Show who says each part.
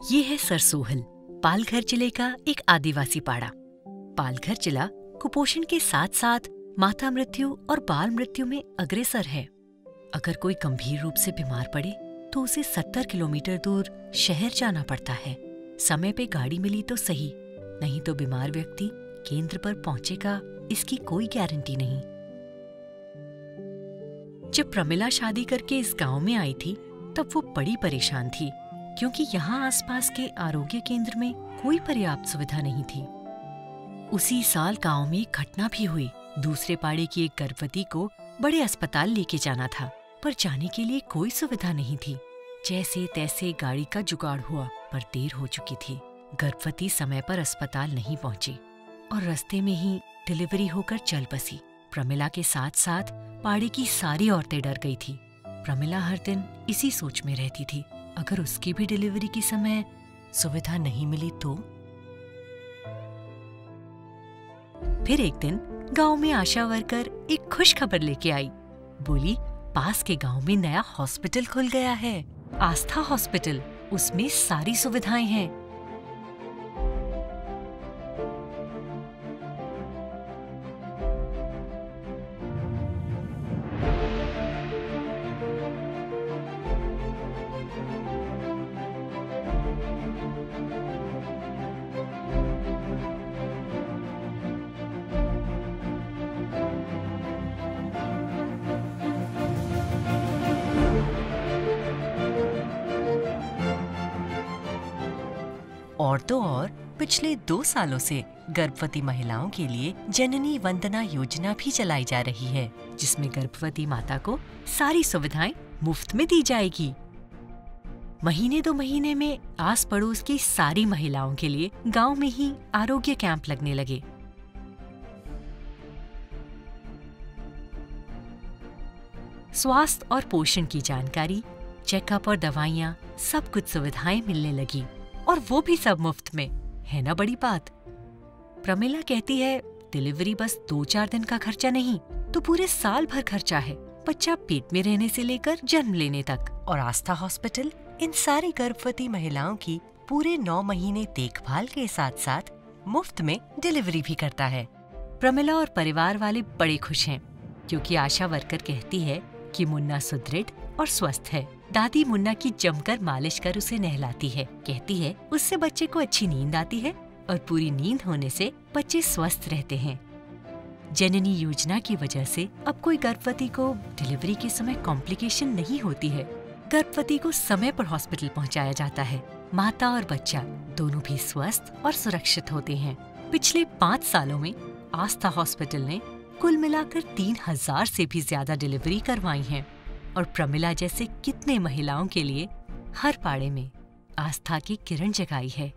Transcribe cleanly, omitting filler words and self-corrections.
Speaker 1: ये है सरसोहल, पालघर जिले का एक आदिवासी पाड़ा। पालघर जिला कुपोषण के साथ साथ माता मृत्यु और बाल मृत्यु में अग्रसर है। अगर कोई गंभीर रूप से बीमार पड़े तो उसे 70 किलोमीटर दूर शहर जाना पड़ता है। समय पे गाड़ी मिली तो सही, नहीं तो बीमार व्यक्ति केंद्र पर पहुंचेगा इसकी कोई गारंटी नहीं। जब प्रमिला शादी करके इस गांव में आई थी तब वो बड़ी परेशान थी, क्योंकि यहाँ आसपास के आरोग्य केंद्र में कोई पर्याप्त सुविधा नहीं थी। उसी साल गांव में एक घटना भी हुई। दूसरे पाड़े की एक गर्भवती को बड़े अस्पताल लेके जाना था, पर जाने के लिए कोई सुविधा नहीं थी। जैसे तैसे गाड़ी का जुगाड़ हुआ, पर देर हो चुकी थी। गर्भवती समय पर अस्पताल नहीं पहुंची और रास्ते में ही डिलीवरी होकर चल बसी। प्रमिला के साथ साथ पाड़े की सारी औरतें डर गई थी। प्रमिला हर दिन इसी सोच में रहती थी, अगर उसकी भी डिलीवरी के समय सुविधा नहीं मिली तो। फिर एक दिन गांव में आशा वर्कर एक खुश खबर लेके आई। बोली, पास के गांव में नया हॉस्पिटल खुल गया है, आस्था हॉस्पिटल। उसमें सारी सुविधाएं हैं। और तो और पिछले 2 सालों से गर्भवती महिलाओं के लिए जननी वंदना योजना भी चलाई जा रही है, जिसमें गर्भवती माता को सारी सुविधाएं मुफ्त में दी जाएगी। महीने 2 महीने में आस पड़ोस की सारी महिलाओं के लिए गांव में ही आरोग्य कैंप लगने लगे। स्वास्थ्य और पोषण की जानकारी, चेकअप और दवाइयाँ, सब कुछ सुविधाएं मिलने लगी, और वो भी सब मुफ्त में। है ना बड़ी बात। प्रमिला कहती है, डिलीवरी बस 2-4 दिन का खर्चा नहीं, तो पूरे साल भर खर्चा है, बच्चा पेट में रहने से लेकर जन्म लेने तक। और आस्था हॉस्पिटल इन सारी गर्भवती महिलाओं की पूरे 9 महीने देखभाल के साथ साथ मुफ्त में डिलीवरी भी करता है। प्रमिला और परिवार वाले बड़े खुश हैं, क्योंकि आशा वर्कर कहती है कि मुन्ना सुदृढ़ और स्वस्थ है। दादी मुन्ना की जमकर मालिश कर उसे नहलाती है। कहती है उससे बच्चे को अच्छी नींद आती है, और पूरी नींद होने से बच्चे स्वस्थ रहते हैं। जननी योजना की वजह से अब कोई गर्भवती को डिलीवरी के समय कॉम्प्लिकेशन नहीं होती है। गर्भवती को समय पर हॉस्पिटल पहुंचाया जाता है। माता और बच्चा दोनों भी स्वस्थ और सुरक्षित होते हैं। पिछले 5 सालों में आस्था हॉस्पिटल ने कुल मिलाकर 3000 से भी ज्यादा डिलीवरी करवाई हैं, और प्रमिला जैसे कितने महिलाओं के लिए हर पाड़े में आस्था की किरण जगाई है।